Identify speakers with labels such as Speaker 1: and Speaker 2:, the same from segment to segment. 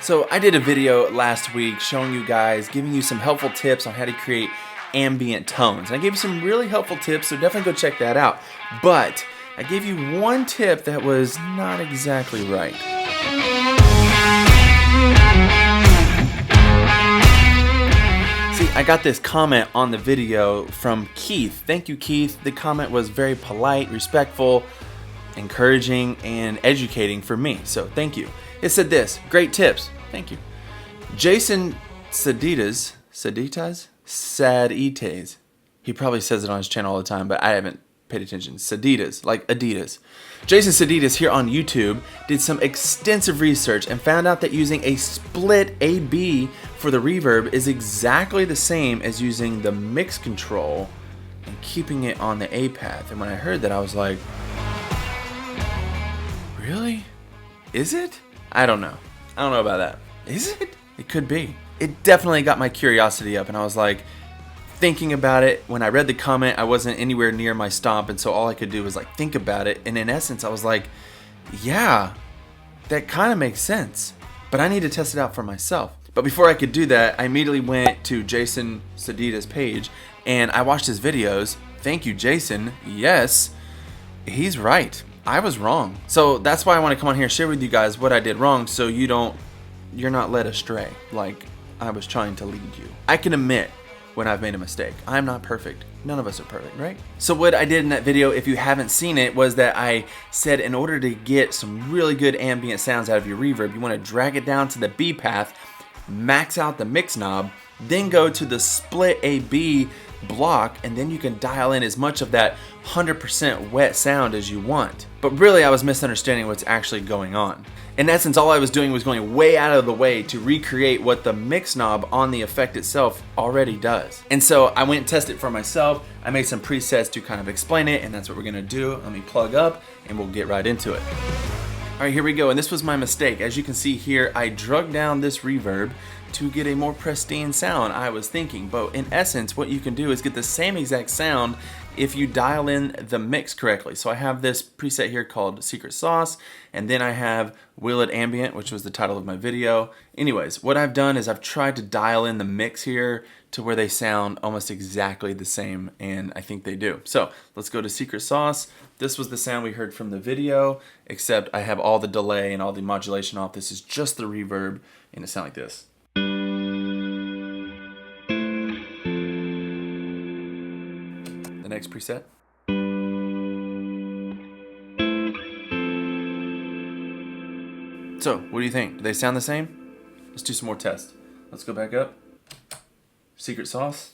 Speaker 1: So I did a video last week showing you guys, giving you some helpful tips on how to create ambient tones. And I gave you some really helpful tips, so definitely go check that out. But I gave you one tip that was not exactly right. See, I got this comment on the video from Keith. Thank you, Keith. The comment was very polite, respectful, encouraging, and educating for me. So thank you. It said this: great tips. Thank you. Jason Saditas. He probably says it on his channel all the time, but I haven't paid attention. Saditas, like Adidas. Jason Saditas here on YouTube did some extensive research and found out that using a split AB for the reverb is exactly the same as using the mix control and keeping it on the A path. And when I heard that, I was like, really? Is it? I don't know. I don't know about that. Is it? It could be. It definitely got my curiosity up, and I was like thinking about it. When I read the comment, I wasn't anywhere near my stomp, and so all I could do was like think about it. And in essence, I was like, yeah, that kind of makes sense, but I need to test it out for myself. But before I could do that, I immediately went to Jason Saditas' page and I watched his videos. Thank you, Jason. Yes, he's right. I was wrong. So that's why I want to come on here and share with you guys what I did wrong, so you're not led astray like I was trying to lead you. I can admit when I've made a mistake. I'm not perfect. None of us are perfect, right? So what I did in that video, if you haven't seen it, was that I said in order to get some really good ambient sounds out of your reverb, you want to drag it down to the B path, max out the mix knob, then go to the split AB block, and then you can dial in as much of that 100% wet sound as you want. But really, I was misunderstanding what's actually going on. In essence, all I was doing was going way out of the way to recreate what the mix knob on the effect itself already does. And so I went and tested it for myself. I made some presets to kind of explain it, and that's what we're gonna do. Let me plug up and we'll get right into it. All right, here we go. And this was my mistake. As you can see here, I drug down this reverb to get a more pristine sound, I was thinking. But in essence, what you can do is get the same exact sound if you dial in the mix correctly. So I have this preset here called Secret Sauce, and then I have It Ambient, which was the title of my video. Anyways, what I've done is I've tried to dial in the mix here to where they sound almost exactly the same, and I think they do. So let's go to Secret Sauce. This was the sound we heard from the video, except I have all the delay and all the modulation off. This is just the reverb, and it sounds like this. Next preset. So, what do you think? Do they sound the same? Let's do some more tests. Let's go back up. Secret Sauce.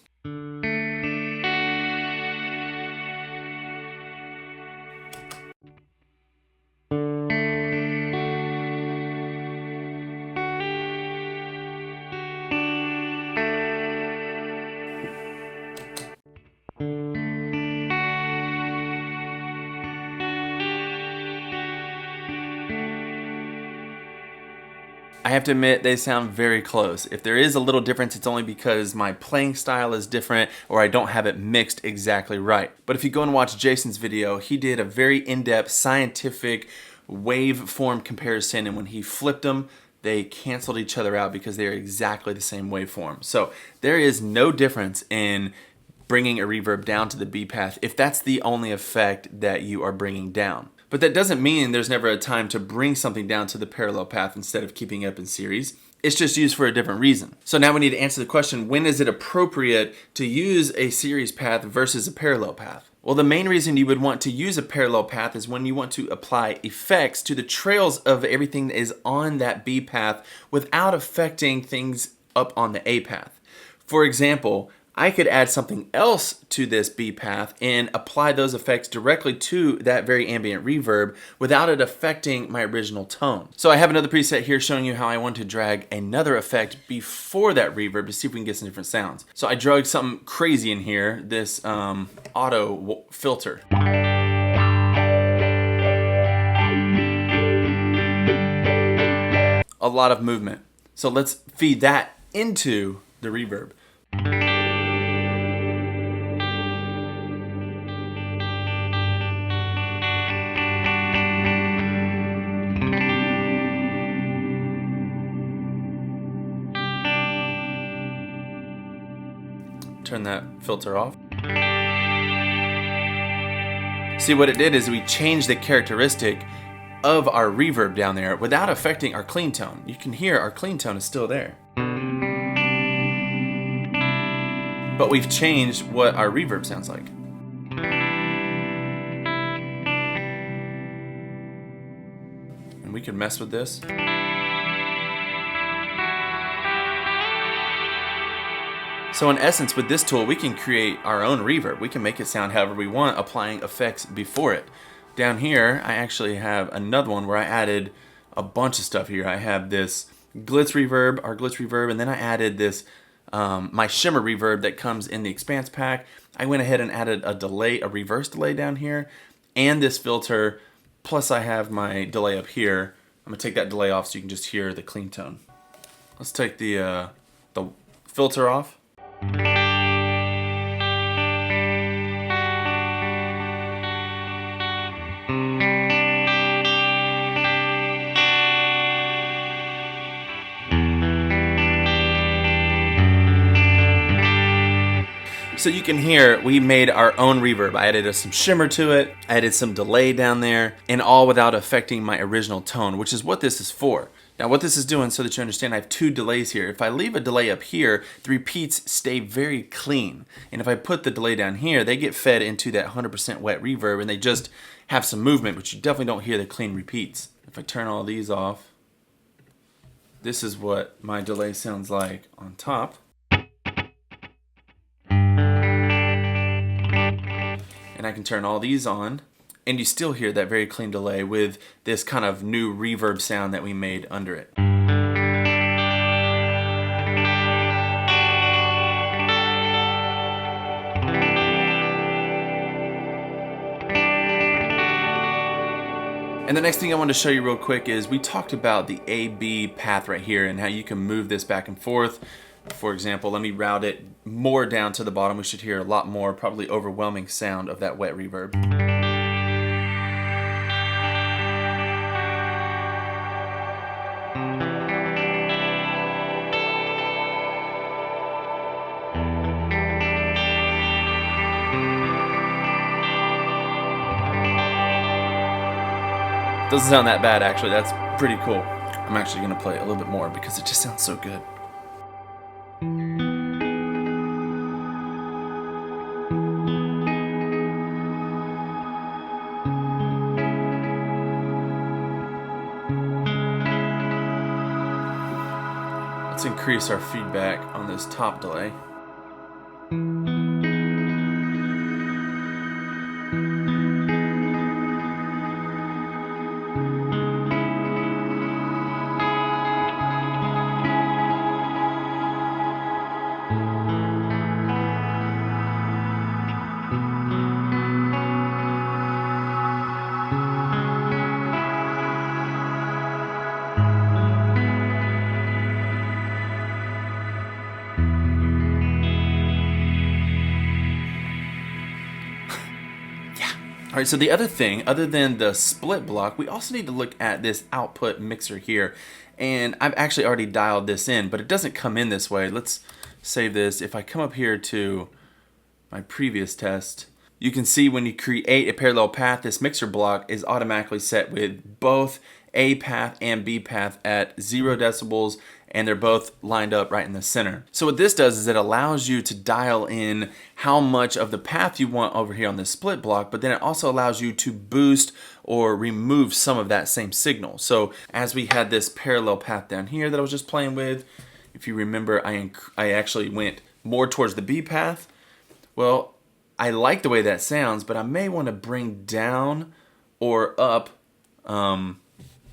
Speaker 1: I have to admit, they sound very close. If there is a little difference, it's only because my playing style is different or I don't have it mixed exactly right. But if you go and watch Jason's video, he did a very in-depth scientific waveform comparison, and when he flipped them, they canceled each other out because they are exactly the same waveform. So there is no difference in bringing a reverb down to the B path if that's the only effect that you are bringing down. But that doesn't mean there's never a time to bring something down to the parallel path instead of keeping it up in series. It's just used for a different reason. So now we need to answer the question, when is it appropriate to use a series path versus a parallel path? Well, the main reason you would want to use a parallel path is when you want to apply effects to the trails of everything that is on that B path without affecting things up on the A path. For example, I could add something else to this B path and apply those effects directly to that very ambient reverb without it affecting my original tone. So I have another preset here showing you how I want to drag another effect before that reverb to see if we can get some different sounds. So I drugged something crazy in here, this auto filter. A lot of movement. So let's feed that into the reverb. turn that filter off. See, what it did is we changed the characteristic of our reverb down there without affecting our clean tone. You can hear our clean tone is still there. But we've changed what our reverb sounds like. And we can mess with this. So in essence, with this tool, we can create our own reverb. We can make it sound however we want, applying effects before it. Down here, I actually have another one where I added a bunch of stuff here. I have this glitz reverb, our glitz reverb, and then I added this my shimmer reverb that comes in the expanse pack. I went ahead and added a delay, a reverse delay down here, and this filter, plus I have my delay up here. I'm gonna take that delay off so you can just hear the clean tone. Let's take the filter off. So you can hear we made our own reverb. I added some shimmer to it, I added some delay down there, and all without affecting my original tone, which is what this is for. Now what this is doing, so that you understand, I have two delays here. If I leave a delay up here, the repeats stay very clean. And if I put the delay down here, they get fed into that 100% wet reverb and they just have some movement, but you definitely don't hear the clean repeats. If I turn all these off, this is what my delay sounds like on top. And I can turn all these on, and you still hear that very clean delay with this kind of new reverb sound that we made under it. And the next thing I want to show you real quick is we talked about the A-B path right here and how you can move this back and forth. For example, let me route it more down to the bottom. We should hear a lot more, probably overwhelming sound of that wet reverb. Doesn't sound that bad actually, that's pretty cool. I'm actually gonna play it a little bit more because it just sounds so good. Let's increase our feedback on this top delay. All right, so the other thing, other than the split block, we also need to look at this output mixer here. And I've actually already dialed this in, but it doesn't come in this way. Let's save this. If I come up here to my previous test, you can see when you create a parallel path, this mixer block is automatically set with both A path and B path at 0 decibels, and they're both lined up right in the center. So what this does is it allows you to dial in how much of the path you want over here on this split block, but then it also allows you to boost or remove some of that same signal. So as we had this parallel path down here that I was just playing with, if you remember, I actually went more towards the B path. Well, I like the way that sounds, but I may want to bring down or up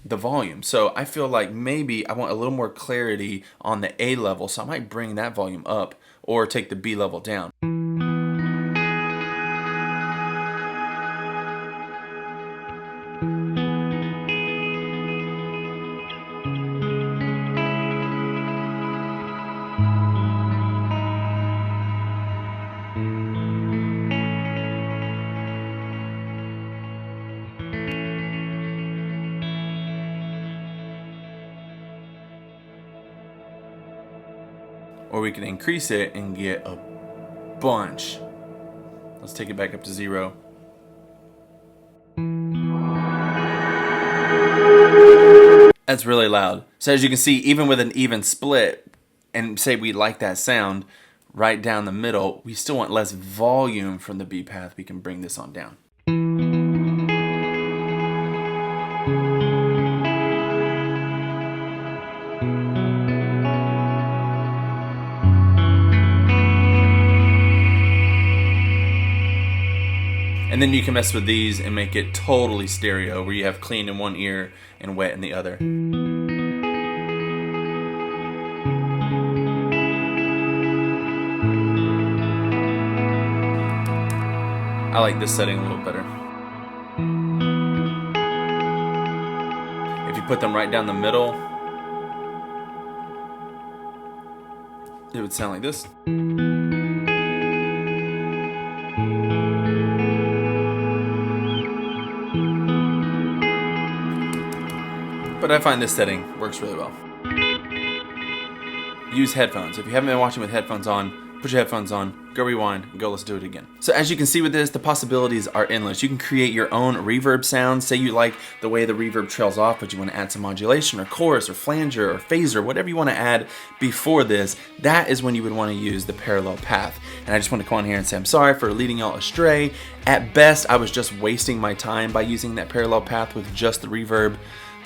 Speaker 1: the volume. So I feel like maybe I want a little more clarity on the A level, so I might bring that volume up or take the B level down. Or we can increase it and get a bunch. Let's take it back up to 0. That's really loud. So as you can see, even with an even split, and say we like that sound right down the middle, we still want less volume from the B path. We can bring this on down. And then you can mess with these and make it totally stereo, where you have clean in one ear and wet in the other. I like this setting a little better. If you put them right down the middle, it would sound like this. But I find this setting works really well. Use headphones. If you haven't been watching with headphones on, put your headphones on, go rewind, and go let's do it again. So as you can see with this, the possibilities are endless. You can create your own reverb sounds. Say you like the way the reverb trails off, but you want to add some modulation or chorus or flanger or phaser, whatever you want to add before this, that is when you would want to use the parallel path. And I just want to come on here and say I'm sorry for leading y'all astray. At best, I was just wasting my time by using that parallel path with just the reverb,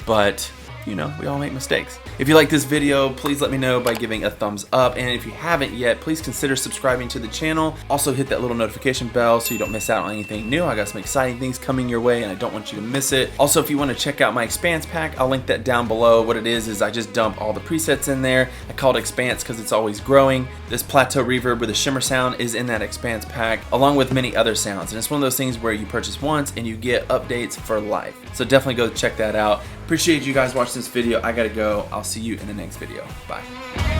Speaker 1: but you know, we all make mistakes. If you like this video, please let me know by giving a thumbs up. And if you haven't yet, please consider subscribing to the channel. Also hit that little notification bell so you don't miss out on anything new. I got some exciting things coming your way and I don't want you to miss it. Also, if you want to check out my Expanse pack, I'll link that down below. What it is I just dump all the presets in there. I call it Expanse because it's always growing. This plateau reverb with a shimmer sound is in that Expanse pack, along with many other sounds. And it's one of those things where you purchase once and you get updates for life. So definitely go check that out. Appreciate you guys watching this video. I gotta go. I'll see you in the next video. Bye.